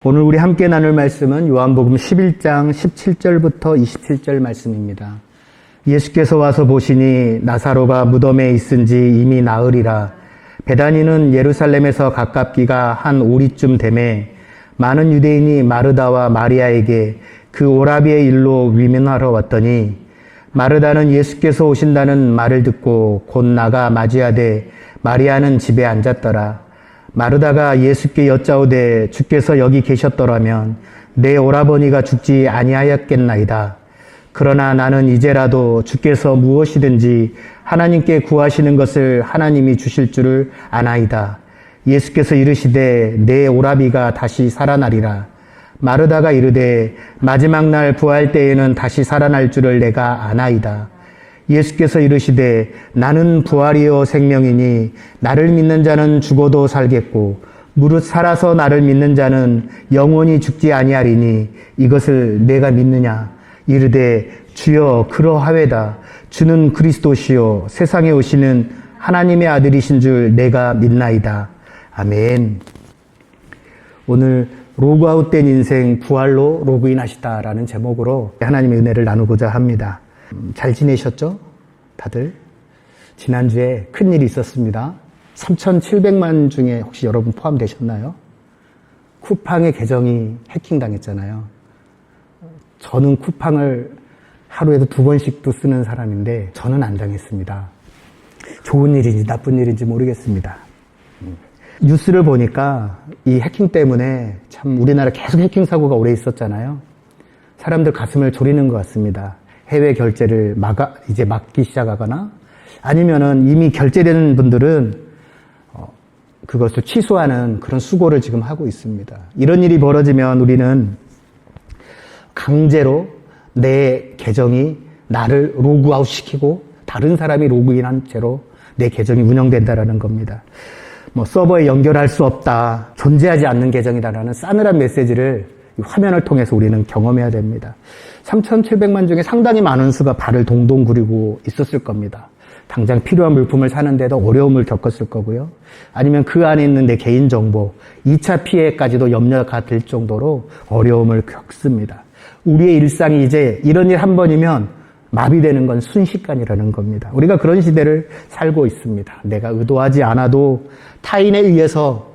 오늘 우리 함께 나눌 말씀은 요한복음 11장 17절부터 27절 말씀입니다. 예수께서 와서 보시니 나사로가 무덤에 있은지 이미 나으리라. 베다니는 예루살렘에서 가깝기가 한 오리쯤 되매 많은 유대인이 마르다와 마리아에게 그 오라비의 일로 위문하러 왔더니 마르다는 예수께서 오신다는 말을 듣고 곧 나가 맞이하되 마리아는 집에 앉았더라. 마르다가 예수께 여짜오되 주께서 여기 계셨더라면 내 오라버니가 죽지 아니하였겠나이다. 그러나 나는 이제라도 주께서 무엇이든지 하나님께 구하시는 것을 하나님이 주실 줄을 아나이다. 예수께서 이르시되 내 오라비가 다시 살아나리라. 마르다가 이르되 마지막 날 부활 때에는 다시 살아날 줄을 내가 아나이다. 예수께서 이르시되 나는 부활이요 생명이니 나를 믿는 자는 죽어도 살겠고 무릇 살아서 나를 믿는 자는 영원히 죽지 아니하리니 이것을 내가 믿느냐. 이르되 주여 그러하외다. 주는 그리스도시요 세상에 오시는 하나님의 아들이신 줄 내가 믿나이다. 아멘. 오늘 로그아웃된 인생 부활로 로그인하시다라는 제목으로 하나님의 은혜를 나누고자 합니다. 잘 지내셨죠? 다들? 지난주에 큰일이 있었습니다. 3,700만 중에 혹시 여러분 포함되셨나요? 쿠팡의 계정이 해킹당했잖아요. 저는 쿠팡을 하루에도 2번씩도 쓰는 사람인데 저는 안 당했습니다. 좋은 일인지 나쁜 일인지 모르겠습니다. 뉴스를 보니까 이 해킹 때문에 참 우리나라 계속 해킹 사고가 오래 있었잖아요. 사람들 가슴을 졸이는 것 같습니다. 해외 결제를 이제 막기 시작하거나 아니면은 이미 결제된 분들은 그것을 취소하는 그런 수고를 지금 하고 있습니다. 이런 일이 벌어지면 우리는 강제로 내 계정이 나를 로그아웃 시키고 다른 사람이 로그인한 채로 내 계정이 운영된다라는 겁니다. 서버에 연결할 수 없다, 존재하지 않는 계정이다라는 싸늘한 메시지를 화면을 통해서 우리는 경험해야 됩니다. 3,700만 중에 상당히 많은 수가 발을 동동 구리고 있었을 겁니다. 당장 필요한 물품을 사는데도 어려움을 겪었을 거고요. 아니면 그 안에 있는 내 개인정보, 2차 피해까지도 염려가 될 정도로 어려움을 겪습니다. 우리의 일상이 이제 이런 일 한 번이면 마비되는 건 순식간이라는 겁니다. 우리가 그런 시대를 살고 있습니다. 내가 의도하지 않아도 타인에 의해서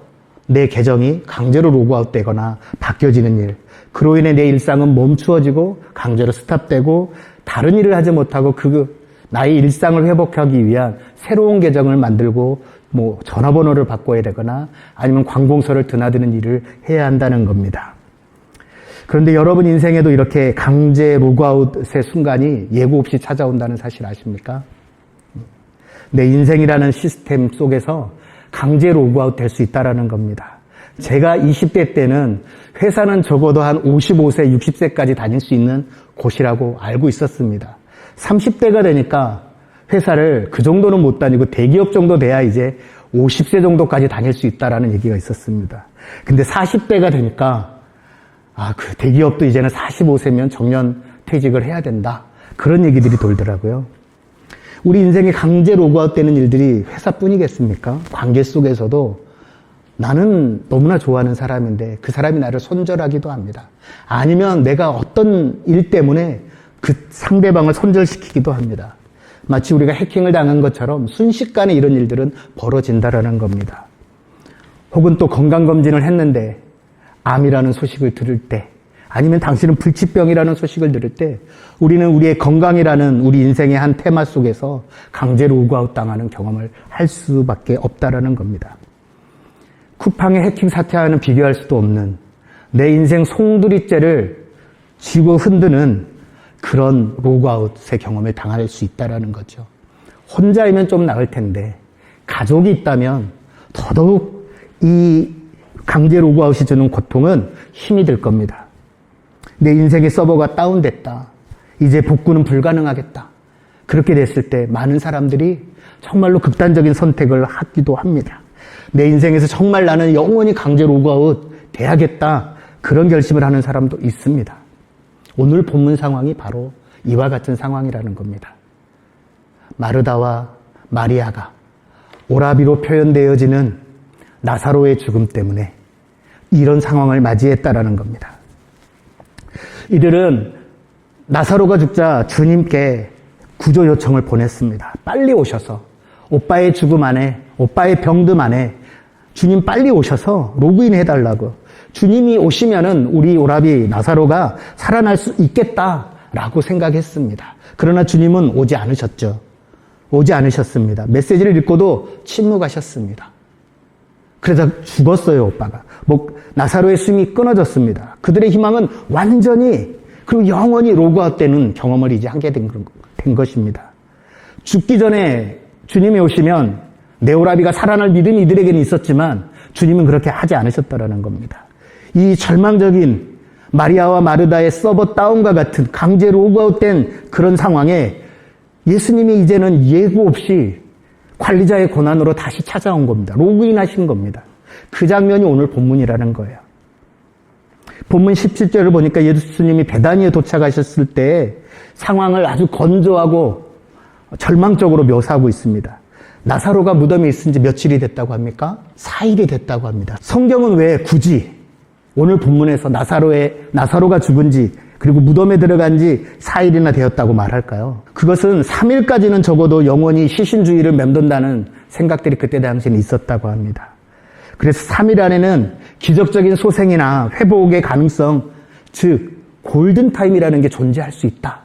내 계정이 강제로 로그아웃되거나 바뀌어지는 일, 그로 인해 내 일상은 멈추어지고 강제로 스탑되고 다른 일을 하지 못하고 나의 일상을 회복하기 위한 새로운 계정을 만들고 전화번호를 바꿔야 되거나 아니면 관공서를 드나드는 일을 해야 한다는 겁니다. 그런데 여러분 인생에도 이렇게 강제 로그아웃의 순간이 예고 없이 찾아온다는 사실 아십니까? 내 인생이라는 시스템 속에서 강제 로그아웃 될 수 있다는 겁니다. 제가 20대 때는 회사는 적어도 한 55세, 60세까지 다닐 수 있는 곳이라고 알고 있었습니다. 30대가 되니까 회사를 그 정도는 못 다니고 대기업 정도 돼야 이제 50세 정도까지 다닐 수 있다라는 얘기가 있었습니다. 근데 40대가 되니까 그 대기업도 이제는 45세면 정년 퇴직을 해야 된다. 그런 얘기들이 돌더라고요. 우리 인생에 강제 로그아웃 되는 일들이 회사뿐이겠습니까? 관계 속에서도 나는 너무나 좋아하는 사람인데 그 사람이 나를 손절하기도 합니다. 아니면 내가 어떤 일 때문에 그 상대방을 손절시키기도 합니다. 마치 우리가 해킹을 당한 것처럼 순식간에 이런 일들은 벌어진다라는 겁니다. 혹은 또 건강검진을 했는데 암이라는 소식을 들을 때, 아니면 당신은 불치병이라는 소식을 들을 때 우리는 우리의 건강이라는 우리 인생의 한 테마 속에서 강제 로그아웃 당하는 경험을 할 수밖에 없다라는 겁니다. 쿠팡의 해킹 사태와는 비교할 수도 없는 내 인생 송두리째를 쥐고 흔드는 그런 로그아웃의 경험을 당할 수 있다라는 거죠. 혼자이면 좀 나을 텐데 가족이 있다면 더더욱 이 강제 로그아웃이 주는 고통은 힘이 들 겁니다. 내 인생의 서버가 다운됐다. 이제 복구는 불가능하겠다. 그렇게 됐을 때 많은 사람들이 정말로 극단적인 선택을 하기도 합니다. 내 인생에서 정말 나는 영원히 강제 로그아웃 돼야겠다. 그런 결심을 하는 사람도 있습니다. 오늘 본문 상황이 바로 이와 같은 상황이라는 겁니다. 마르다와 마리아가 오라비로 표현되어지는 나사로의 죽음 때문에 이런 상황을 맞이했다라는 겁니다. 이들은 나사로가 죽자 주님께 구조 요청을 보냈습니다. 빨리 오셔서 오빠의 죽음 안에, 오빠의 병듦 안에 주님 빨리 오셔서 로그인 해달라고. 주님이 오시면은 우리 오라비 나사로가 살아날 수 있겠다라고 생각했습니다. 그러나 주님은 오지 않으셨죠. 오지 않으셨습니다. 메시지를 읽고도 침묵하셨습니다. 그래서 죽었어요, 오빠가. 나사로의 숨이 끊어졌습니다. 그들의 희망은 완전히 그리고 영원히 로그아웃되는 경험을 이제 하게 된 것입니다. 죽기 전에 주님이 오시면 내 오라비가 살아날 믿음이 이들에게는 있었지만 주님은 그렇게 하지 않으셨다라는 겁니다. 이 절망적인 마리아와 마르다의 서버 다운과 같은 강제 로그아웃된 그런 상황에 예수님이 이제는 예고 없이 관리자의 고난으로 다시 찾아온 겁니다. 로그인 하신 겁니다. 그 장면이 오늘 본문이라는 거예요. 본문 17절을 보니까 예수님이 베다니에 도착하셨을 때 상황을 아주 건조하고 절망적으로 묘사하고 있습니다. 나사로가 무덤에 있은 지 며칠이 됐다고 합니까? 4일이 됐다고 합니다. 성경은 왜 굳이 오늘 본문에서 나사로가 죽은 지 그리고 무덤에 들어간 지 4일이나 되었다고 말할까요? 그것은 3일까지는 적어도 영원히 시신주의를 맴돈다는 생각들이 그때 당시에는 있었다고 합니다. 그래서 3일 안에는 기적적인 소생이나 회복의 가능성, 즉 골든타임이라는 게 존재할 수 있다.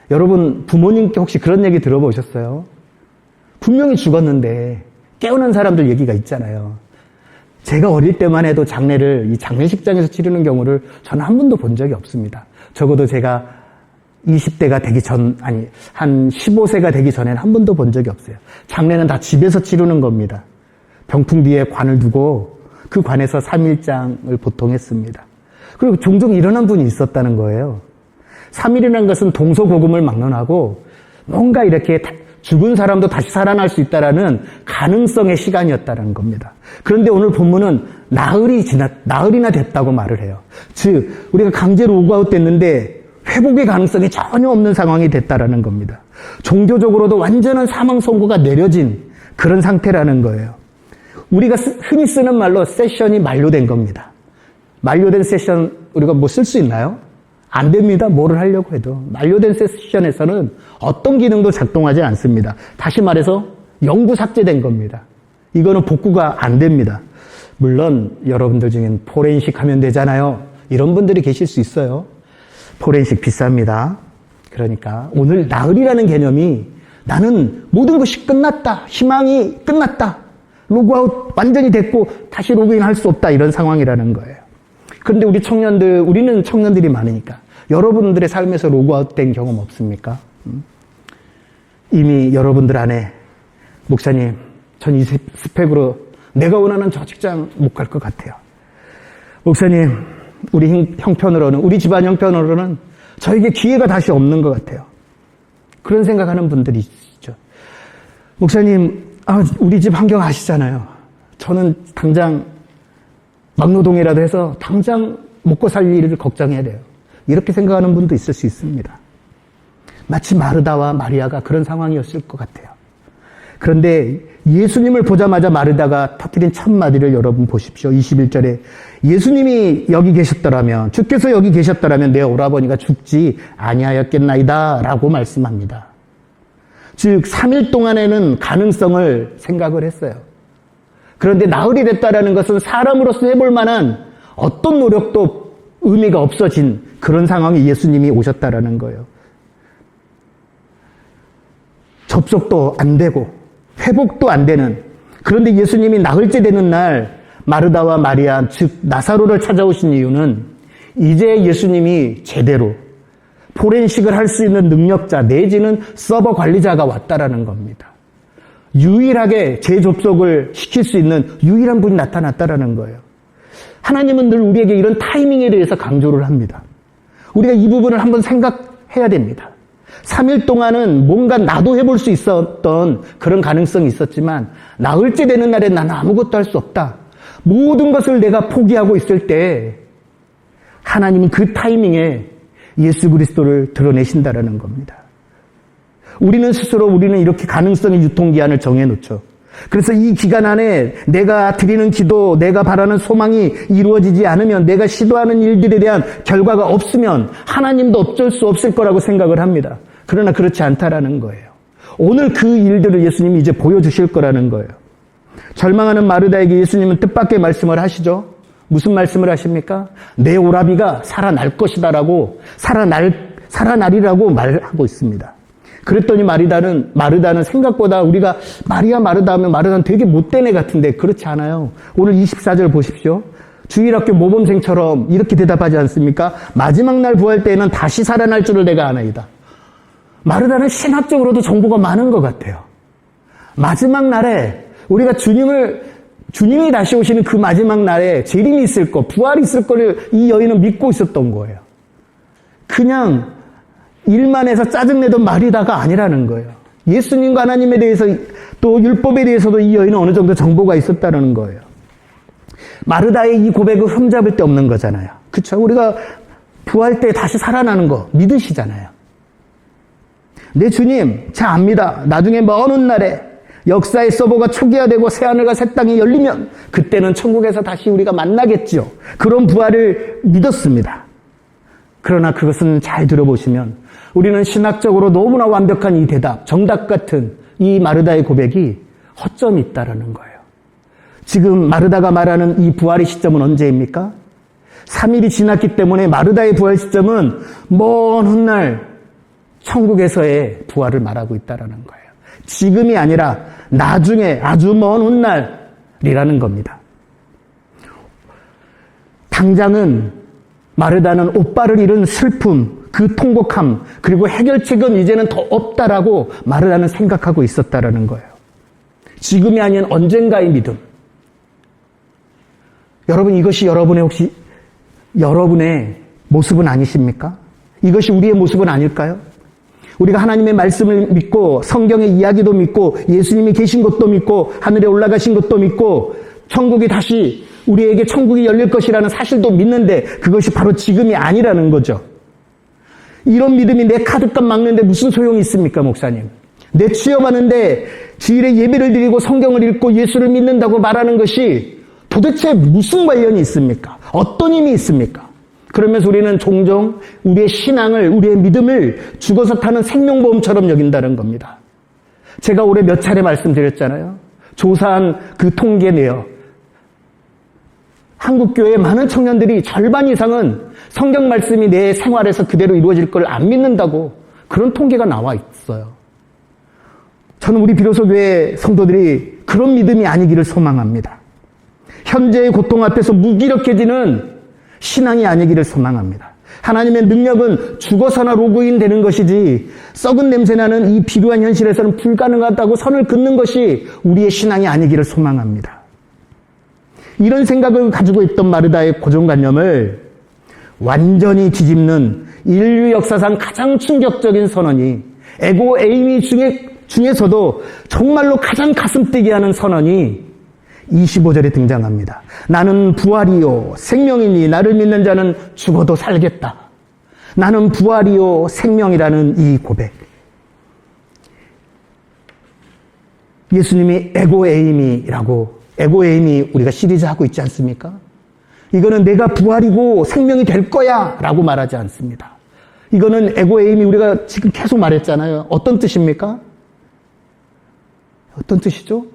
여러분 부모님께 혹시 그런 얘기 들어보셨어요? 분명히 죽었는데 깨어난 사람들 얘기가 있잖아요. 제가 어릴 때만 해도 장례를 이 장례식장에서 치르는 경우를 저는 한 번도 본 적이 없습니다. 적어도 제가 20대가 되기 전, 한 15세가 되기 전에는 한 번도 본 적이 없어요. 장례는 다 집에서 치르는 겁니다. 병풍 뒤에 관을 두고 그 관에서 3일장을 보통 했습니다. 그리고 종종 일어난 분이 있었다는 거예요. 3일이라는 것은 동서고금을 막론하고 뭔가 이렇게 죽은 사람도 다시 살아날 수 있다라는 가능성의 시간이었다는 겁니다. 그런데 오늘 본문은 나흘이나 됐다고 말을 해요. 즉 우리가 강제로 로그아웃 됐는데 회복의 가능성이 전혀 없는 상황이 됐다라는 겁니다. 종교적으로도 완전한 사망 선고가 내려진 그런 상태라는 거예요. 우리가 흔히 쓰는 말로 세션이 만료된 겁니다. 만료된 세션 우리가 뭐 쓸 수 있나요? 안 됩니다. 뭐를 하려고 해도. 만료된 세션에서는 어떤 기능도 작동하지 않습니다. 다시 말해서 영구 삭제된 겁니다. 이거는 복구가 안 됩니다. 물론 여러분들 중엔 포렌식 하면 되잖아요. 이런 분들이 계실 수 있어요. 포렌식 비쌉니다. 그러니까 오늘 나흘이라는 개념이 나는 모든 것이 끝났다. 희망이 끝났다. 로그아웃 완전히 됐고 다시 로그인 할 수 없다. 이런 상황이라는 거예요. 그런데 우리는 청년들이 많으니까 여러분들의 삶에서 로그아웃된 경험 없습니까? 이미 여러분들 안에 목사님, 전 이 스펙으로 내가 원하는 저 직장 못 갈 것 같아요. 목사님, 우리 형편으로는, 우리 집안 형편으로는 저에게 기회가 다시 없는 것 같아요. 그런 생각하는 분들이 있죠. 목사님, 우리 집 환경 아시잖아요. 저는 당장 막노동이라도 해서 당장 먹고 살 일을 걱정해야 돼요. 이렇게 생각하는 분도 있을 수 있습니다. 마치 마르다와 마리아가 그런 상황이었을 것 같아요. 그런데 예수님을 보자마자 마르다가 터뜨린 첫 마디를 여러분 보십시오. 21절에 예수님이 여기 계셨더라면, 주께서 여기 계셨더라면 내 오라버니가 죽지 아니하였겠나이다 라고 말씀합니다. 즉 3일 동안에는 가능성을 생각을 했어요. 그런데 나흘이 됐다라는 것은 사람으로서 해볼 만한 어떤 노력도 의미가 없어진 그런 상황에 예수님이 오셨다라는 거예요. 접속도 안 되고 회복도 안 되는, 그런데 예수님이 나흘째 되는 날 마르다와 마리아, 즉 나사로를 찾아오신 이유는 이제 예수님이 제대로 포렌식을 할 수 있는 능력자 내지는 서버 관리자가 왔다라는 겁니다. 유일하게 재접속을 시킬 수 있는 유일한 분이 나타났다라는 거예요. 하나님은 늘 우리에게 이런 타이밍에 대해서 강조를 합니다. 우리가 이 부분을 한번 생각해야 됩니다. 3일 동안은 뭔가 나도 해볼 수 있었던 그런 가능성이 있었지만 나흘째 되는 날에 나는 아무것도 할 수 없다. 모든 것을 내가 포기하고 있을 때 하나님은 그 타이밍에 예수 그리스도를 드러내신다라는 겁니다. 우리는 이렇게 가능성의 유통기한을 정해놓죠. 그래서 이 기간 안에 내가 드리는 기도, 내가 바라는 소망이 이루어지지 않으면, 내가 시도하는 일들에 대한 결과가 없으면 하나님도 어쩔 수 없을 거라고 생각을 합니다. 그러나 그렇지 않다라는 거예요. 오늘 그 일들을 예수님이 이제 보여주실 거라는 거예요. 절망하는 마르다에게 예수님은 뜻밖의 말씀을 하시죠. 무슨 말씀을 하십니까? 내 오라비가 살아날 것이다라고, 살아나리라고 말하고 있습니다. 그랬더니 마르다는 생각보다 우리가 마리아 마르다 하면 마르다는 되게 못된 애 같은데 그렇지 않아요. 오늘 24절 보십시오. 주일학교 모범생처럼 이렇게 대답하지 않습니까? 마지막 날 부활 때에는 다시 살아날 줄을 내가 아나이다. 마르다는 신학적으로도 정보가 많은 것 같아요. 마지막 날에 우리가 주님이 다시 오시는 그 마지막 날에 재림이 있을 거, 부활이 있을 거를 이 여인은 믿고 있었던 거예요. 그냥 일만 해서 짜증내던 마리다가 아니라는 거예요. 예수님과 하나님에 대해서 또 율법에 대해서도 이 여인은 어느 정도 정보가 있었다는 거예요. 마르다의 이 고백을 흠잡을 데 없는 거잖아요. 그렇죠? 우리가 부활 때 다시 살아나는 거 믿으시잖아요. 내 주님, 잘 압니다. 나중에 먼 훗날에 역사의 서버가 초기화되고 새하늘과 새 땅이 열리면 그때는 천국에서 다시 우리가 만나겠죠. 그런 부활을 믿었습니다. 그러나 그것은 잘 들어보시면 우리는 신학적으로 너무나 완벽한 이 대답, 정답 같은 이 마르다의 고백이 허점이 있다라는 거예요. 지금 마르다가 말하는 이 부활의 시점은 언제입니까? 3일이 지났기 때문에 마르다의 부활 시점은 먼 훗날 천국에서의 부활을 말하고 있다라는 거예요. 지금이 아니라 나중에 아주 먼 훗날이라는 겁니다. 당장은 마르다는 오빠를 잃은 슬픔, 그 통곡함, 그리고 해결책은 이제는 더 없다라고 마르다는 생각하고 있었다라는 거예요. 지금이 아닌 언젠가의 믿음. 여러분, 이것이 여러분의 모습은 아니십니까? 이것이 우리의 모습은 아닐까요? 우리가 하나님의 말씀을 믿고 성경의 이야기도 믿고 예수님이 계신 것도 믿고 하늘에 올라가신 것도 믿고 천국이 다시 우리에게 천국이 열릴 것이라는 사실도 믿는데 그것이 바로 지금이 아니라는 거죠. 이런 믿음이 내 카드값 막는데 무슨 소용이 있습니까, 목사님? 내 취업하는데 주일에 예배를 드리고 성경을 읽고 예수를 믿는다고 말하는 것이 도대체 무슨 관련이 있습니까? 어떤 힘이 있습니까? 그러면서 우리는 종종 우리의 신앙을, 우리의 믿음을 죽어서 타는 생명보험처럼 여긴다는 겁니다. 제가 올해 몇 차례 말씀드렸잖아요. 조사한 그 통계 내요. 한국교회의 많은 청년들이 절반 이상은 성경 말씀이 내 생활에서 그대로 이루어질 걸 안 믿는다고 그런 통계가 나와 있어요. 저는 우리 비로소교회 성도들이 그런 믿음이 아니기를 소망합니다. 현재의 고통 앞에서 무기력해지는 신앙이 아니기를 소망합니다. 하나님의 능력은 죽어서나 로그인 되는 것이지 썩은 냄새나는 이 비루한 현실에서는 불가능하다고 선을 긋는 것이 우리의 신앙이 아니기를 소망합니다. 이런 생각을 가지고 있던 마르다의 고정관념을 완전히 뒤집는 인류 역사상 가장 충격적인 선언이 에고 에이미 중에서도 정말로 가장 가슴 뛰게 하는 선언이 25절에 등장합니다. 나는 부활이요 생명이니 나를 믿는 자는 죽어도 살겠다. 나는 부활이요 생명이라는 이 고백. 예수님이 에고에이미 우리가 시리즈 하고 있지 않습니까? 이거는 내가 부활이고 생명이 될 거야 라고 말하지 않습니다. 이거는 에고에이미 우리가 지금 계속 말했잖아요. 어떤 뜻입니까? 어떤 뜻이죠?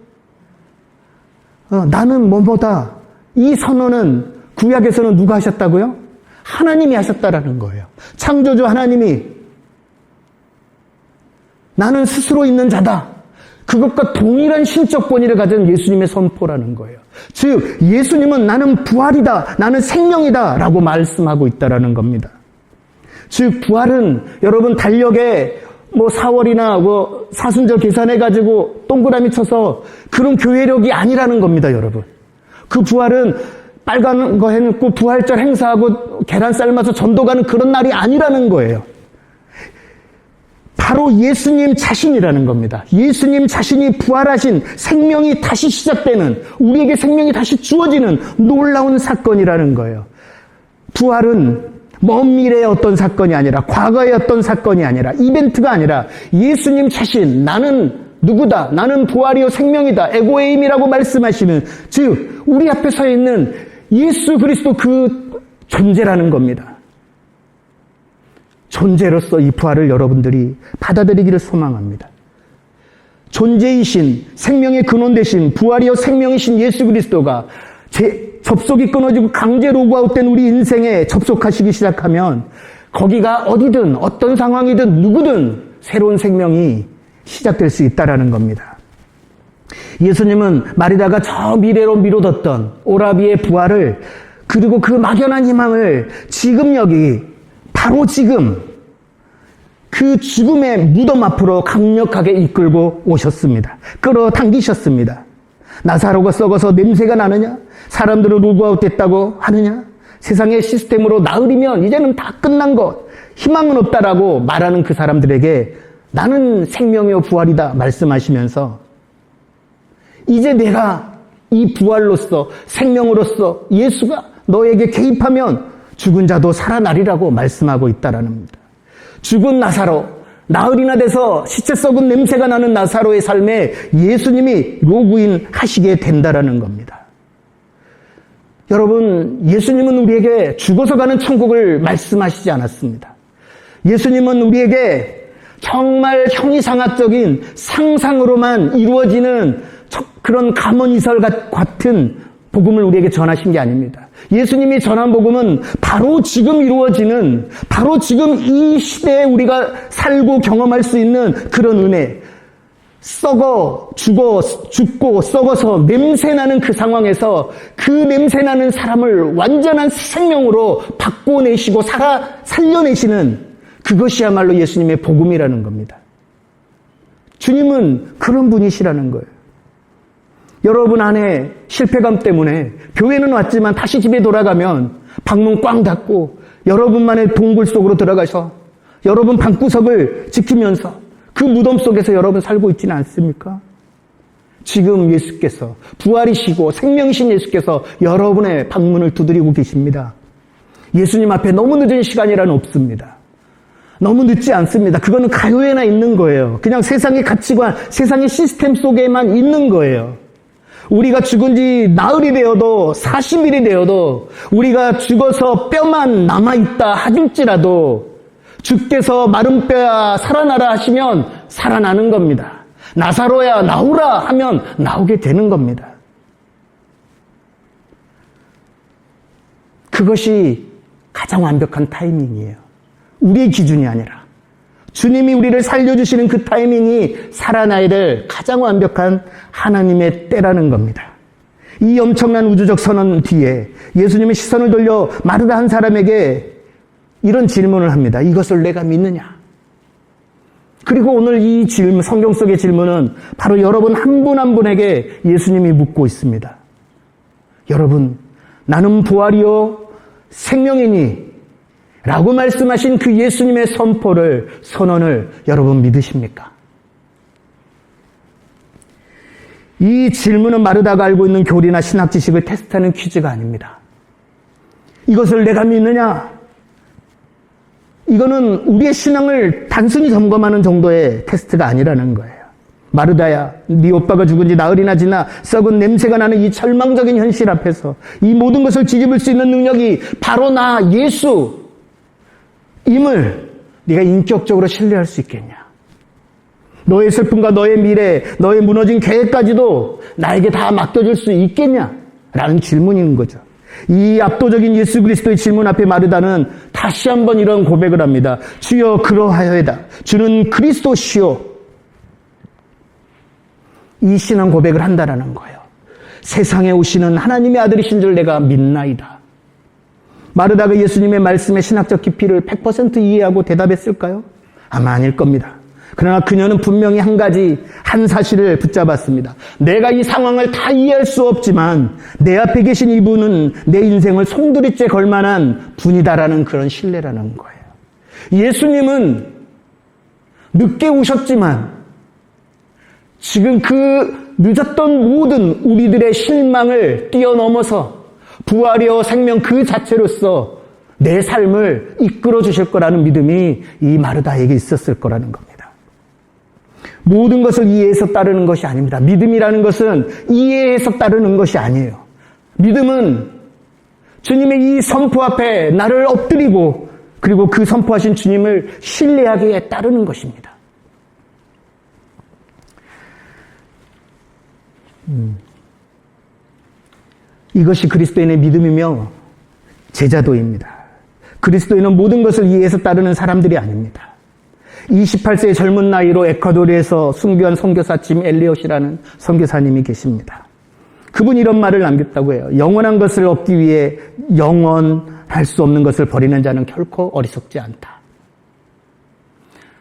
나는 뭐뭐다. 이 선언은 구약에서는 누가 하셨다고요? 하나님이 하셨다라는 거예요. 창조주 하나님이 나는 스스로 있는 자다. 그것과 동일한 신적 권위를 가진 예수님의 선포라는 거예요. 즉 예수님은 나는 부활이다. 나는 생명이다. 라고 말씀하고 있다라는 겁니다. 즉 부활은 여러분 달력에 4월이나 사순절 계산해가지고 동그라미 쳐서 그런 교회력이 아니라는 겁니다, 여러분. 그 부활은 빨간 거 해놓고 부활절 행사하고 계란 삶아서 전도 가는 그런 날이 아니라는 거예요. 바로 예수님 자신이라는 겁니다. 예수님 자신이 부활하신 생명이 다시 시작되는, 우리에게 생명이 다시 주어지는 놀라운 사건이라는 거예요. 부활은 먼 미래의 어떤 사건이 아니라 과거의 어떤 사건이 아니라 이벤트가 아니라 예수님 자신 나는 누구다? 나는 부활이요 생명이다. 에고에임이라고 말씀하시는, 즉 우리 앞에 서 있는 예수 그리스도 그 존재라는 겁니다. 존재로서 이 부활을 여러분들이 받아들이기를 소망합니다. 존재이신, 생명의 근원 되신, 부활이요 생명이신 예수 그리스도가 접속이 끊어지고 강제 로그아웃된 우리 인생에 접속하시기 시작하면 거기가 어디든 어떤 상황이든 누구든 새로운 생명이 시작될 수 있다는 겁니다. 예수님은 마리다가 저 미래로 미뤄뒀던 오라비의 부활을, 그리고 그 막연한 희망을 지금 여기 바로 지금 그 죽음의 무덤 앞으로 강력하게 이끌고 오셨습니다. 끌어당기셨습니다. 나사로가 썩어서 냄새가 나느냐? 사람들은 로그아웃 됐다고 하느냐? 세상의 시스템으로 나으리면 이제는 다 끝난 것, 희망은 없다라고 말하는 그 사람들에게 나는 생명이요 부활이다 말씀하시면서 이제 내가 이 부활로서, 생명으로서 예수가 너에게 개입하면 죽은 자도 살아나리라고 말씀하고 있다라는 겁니다. 죽은 나사로, 나흘이나 돼서 시체 썩은 냄새가 나는 나사로의 삶에 예수님이 로그인 하시게 된다라는 겁니다. 여러분, 예수님은 우리에게 죽어서 가는 천국을 말씀하시지 않았습니다. 예수님은 우리에게 정말 형이상학적인 상상으로만 이루어지는 그런 가문이설 같은 복음을 우리에게 전하신 게 아닙니다. 예수님이 전한 복음은 바로 지금 이루어지는, 바로 지금 이 시대에 우리가 살고 경험할 수 있는 그런 은혜, 죽고 썩어서 냄새나는 그 상황에서 그 냄새나는 사람을 완전한 생명으로 바꿔내시고 살려내시는 그것이야말로 예수님의 복음이라는 겁니다. 주님은 그런 분이시라는 거예요. 여러분 안에 실패감 때문에 교회는 왔지만 다시 집에 돌아가면 방문 꽝 닫고 여러분만의 동굴 속으로 들어가서 여러분 방구석을 지키면서 그 무덤 속에서 여러분 살고 있지는 않습니까? 지금 예수께서, 부활이시고 생명이신 예수께서 여러분의 방문을 두드리고 계십니다. 예수님 앞에 너무 늦은 시간이란 없습니다. 너무 늦지 않습니다. 그거는 가요에나 있는 거예요. 그냥 세상의 가치관, 세상의 시스템 속에만 있는 거예요. 우리가 죽은 지 나흘이 되어도 40일이 되어도 우리가 죽어서 뼈만 남아있다 하길지라도 주께서 마른 뼈야 살아나라 하시면 살아나는 겁니다. 나사로야 나오라 하면 나오게 되는 겁니다. 그것이 가장 완벽한 타이밍이에요. 우리의 기준이 아니라 주님이 우리를 살려주시는 그 타이밍이 살아나야 될 가장 완벽한 하나님의 때라는 겁니다. 이 엄청난 우주적 선언 뒤에 예수님의 시선을 돌려 마르다 한 사람에게 이런 질문을 합니다. 이것을 내가 믿느냐? 그리고 오늘 이 질문, 성경 속의 질문은 바로 여러분 한 분 한 분에게 예수님이 묻고 있습니다. 여러분, 나는 부활이요 생명이니 라고 말씀하신 그 예수님의 선언을 여러분 믿으십니까? 이 질문은 마르다가 알고 있는 교리나 신학 지식을 테스트하는 퀴즈가 아닙니다. 이것을 내가 믿느냐? 이거는 우리의 신앙을 단순히 점검하는 정도의 테스트가 아니라는 거예요. 마르다야, 네 오빠가 죽은 지 나흘이나 지나 썩은 냄새가 나는 이 절망적인 현실 앞에서 이 모든 것을 뒤집을 수 있는 능력이 바로 나 예수 임을 네가 인격적으로 신뢰할 수 있겠냐? 너의 슬픔과 너의 미래, 너의 무너진 계획까지도 나에게 다 맡겨줄 수 있겠냐? 라는 질문인 거죠. 이 압도적인 예수 그리스도의 질문 앞에 마르다는 다시 한번 이런 고백을 합니다. 주여 그러하여이다. 주는 그리스도시요. 이 신앙 고백을 한다라는 거예요. 세상에 오시는 하나님의 아들이신 줄 내가 믿나이다. 마르다가 예수님의 말씀의 신학적 깊이를 100% 이해하고 대답했을까요? 아마 아닐 겁니다. 그러나 그녀는 분명히 한 사실을 붙잡았습니다. 내가 이 상황을 다 이해할 수 없지만 내 앞에 계신 이분은 내 인생을 송두리째 걸만한 분이다라는 그런 신뢰라는 거예요. 예수님은 늦게 오셨지만 지금 그 늦었던 모든 우리들의 실망을 뛰어넘어서 부활이요 생명 그 자체로서 내 삶을 이끌어 주실 거라는 믿음이 이 마르다에게 있었을 거라는 겁니다. 모든 것을 이해해서 따르는 것이 아닙니다. 믿음이라는 것은 이해해서 따르는 것이 아니에요. 믿음은 주님의 이 선포 앞에 나를 엎드리고 그리고 그 선포하신 주님을 신뢰하기에 따르는 것입니다. 이것이 그리스도인의 믿음이며 제자도입니다. 그리스도인은 모든 것을 이해해서 따르는 사람들이 아닙니다. 28세의 젊은 나이로 에콰도르에서 순교한 선교사 짐 엘리엇이라는 선교사님이 계십니다. 그분이 이런 말을 남겼다고 해요. 영원한 것을 얻기 위해 영원할 수 없는 것을 버리는 자는 결코 어리석지 않다.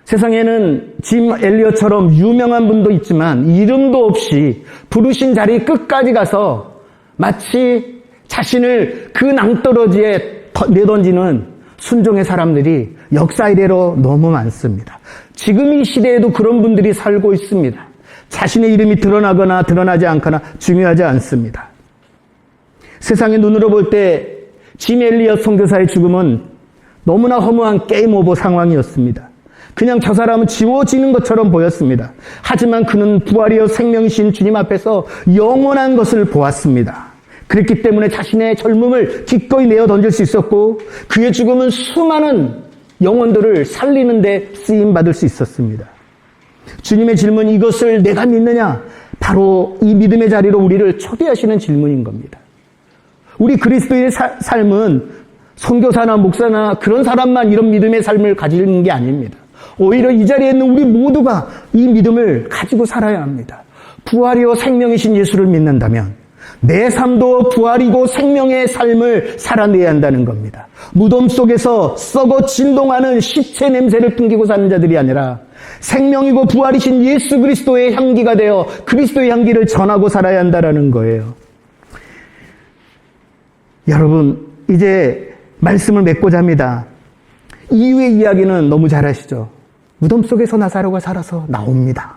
세상에는 짐 엘리엇처럼 유명한 분도 있지만 이름도 없이 부르신 자리 끝까지 가서 마치 자신을 그 낭떠러지에 내던지는 순종의 사람들이 역사 이래로 너무 많습니다. 지금 이 시대에도 그런 분들이 살고 있습니다. 자신의 이름이 드러나거나 드러나지 않거나 중요하지 않습니다. 세상의 눈으로 볼 때 짐 엘리엇 선교사의 죽음은 너무나 허무한 게임 오버 상황이었습니다. 그냥 저 사람은 지워지는 것처럼 보였습니다. 하지만 그는 부활이요 생명이신 주님 앞에서 영원한 것을 보았습니다. 그랬기 때문에 자신의 젊음을 기꺼이 내어 던질 수 있었고 그의 죽음은 수많은 영혼들을 살리는 데 쓰임받을 수 있었습니다. 주님의 질문, 이것을 내가 믿느냐? 바로 이 믿음의 자리로 우리를 초대하시는 질문인 겁니다. 우리 그리스도인의 삶은 선교사나 목사나 그런 사람만 이런 믿음의 삶을 가지는 게 아닙니다. 오히려 이 자리에 있는 우리 모두가 이 믿음을 가지고 살아야 합니다. 부활이요 생명이신 예수를 믿는다면 내 삶도 부활이고 생명의 삶을 살아내야 한다는 겁니다. 무덤 속에서 썩어 진동하는 시체 냄새를 풍기고 사는 자들이 아니라 생명이고 부활이신 예수 그리스도의 향기가 되어 그리스도의 향기를 전하고 살아야 한다는 거예요. 여러분, 이제 말씀을 맺고자 합니다. 이후의 이야기는 너무 잘 아시죠? 무덤 속에서 나사로가 살아서 나옵니다.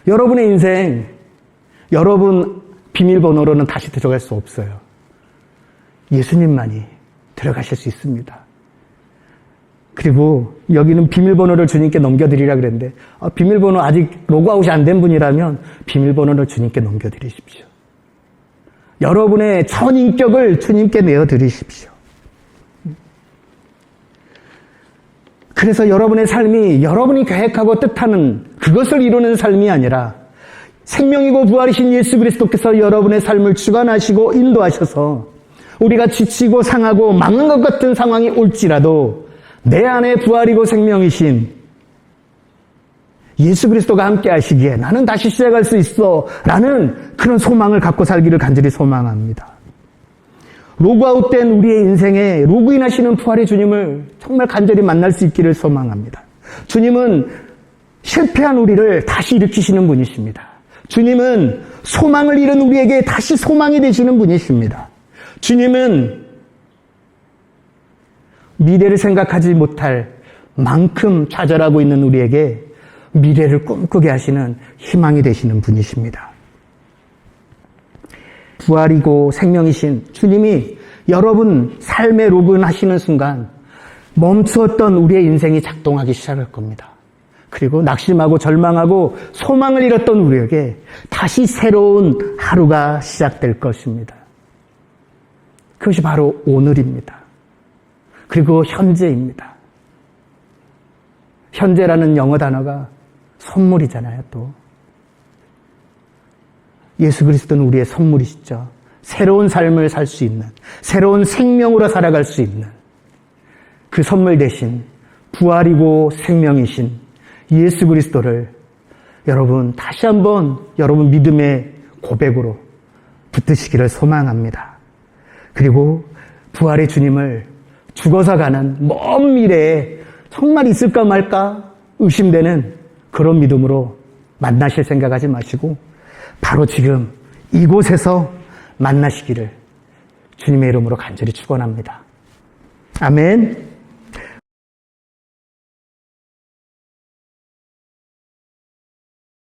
여러분의 인생, 여러분 비밀번호로는 다시 들어갈 수 없어요. 예수님만이 들어가실 수 있습니다. 그리고 여기는 비밀번호를 주님께 넘겨드리라 그랬는데 비밀번호 아직 로그아웃이 안 된 분이라면 비밀번호를 주님께 넘겨드리십시오. 여러분의 전인격을 주님께 내어드리십시오. 그래서 여러분의 삶이 여러분이 계획하고 뜻하는 그것을 이루는 삶이 아니라 생명이고 부활이신 예수 그리스도께서 여러분의 삶을 주관하시고 인도하셔서 우리가 지치고 상하고 망한 것 같은 상황이 올지라도 내 안에 부활이고 생명이신 예수 그리스도가 함께 하시기에 나는 다시 시작할 수 있어 라는 그런 소망을 갖고 살기를 간절히 소망합니다. 로그아웃된 우리의 인생에 로그인하시는 부활의 주님을 정말 간절히 만날 수 있기를 소망합니다. 주님은 실패한 우리를 다시 일으키시는 분이십니다. 주님은 소망을 잃은 우리에게 다시 소망이 되시는 분이십니다. 주님은 미래를 생각하지 못할 만큼 좌절하고 있는 우리에게 미래를 꿈꾸게 하시는 희망이 되시는 분이십니다. 부활이고 생명이신 주님이 여러분 삶에 로그인하시는 순간 멈추었던 우리의 인생이 작동하기 시작할 겁니다. 그리고 낙심하고 절망하고 소망을 잃었던 우리에게 다시 새로운 하루가 시작될 것입니다. 그것이 바로 오늘입니다. 그리고 현재입니다. 현재라는 영어 단어가 선물이잖아요, 또. 예수 그리스도는 우리의 선물이시죠. 새로운 삶을 살 수 있는, 새로운 생명으로 살아갈 수 있는 그 선물 대신 부활이고 생명이신 예수 그리스도를 여러분 다시 한번 여러분 믿음의 고백으로 붙드시기를 소망합니다. 그리고 부활의 주님을 죽어서 가는 먼 미래에 정말 있을까 말까 의심되는 그런 믿음으로 만나실 생각하지 마시고 바로 지금 이곳에서 만나시기를 주님의 이름으로 간절히 축원합니다. 아멘.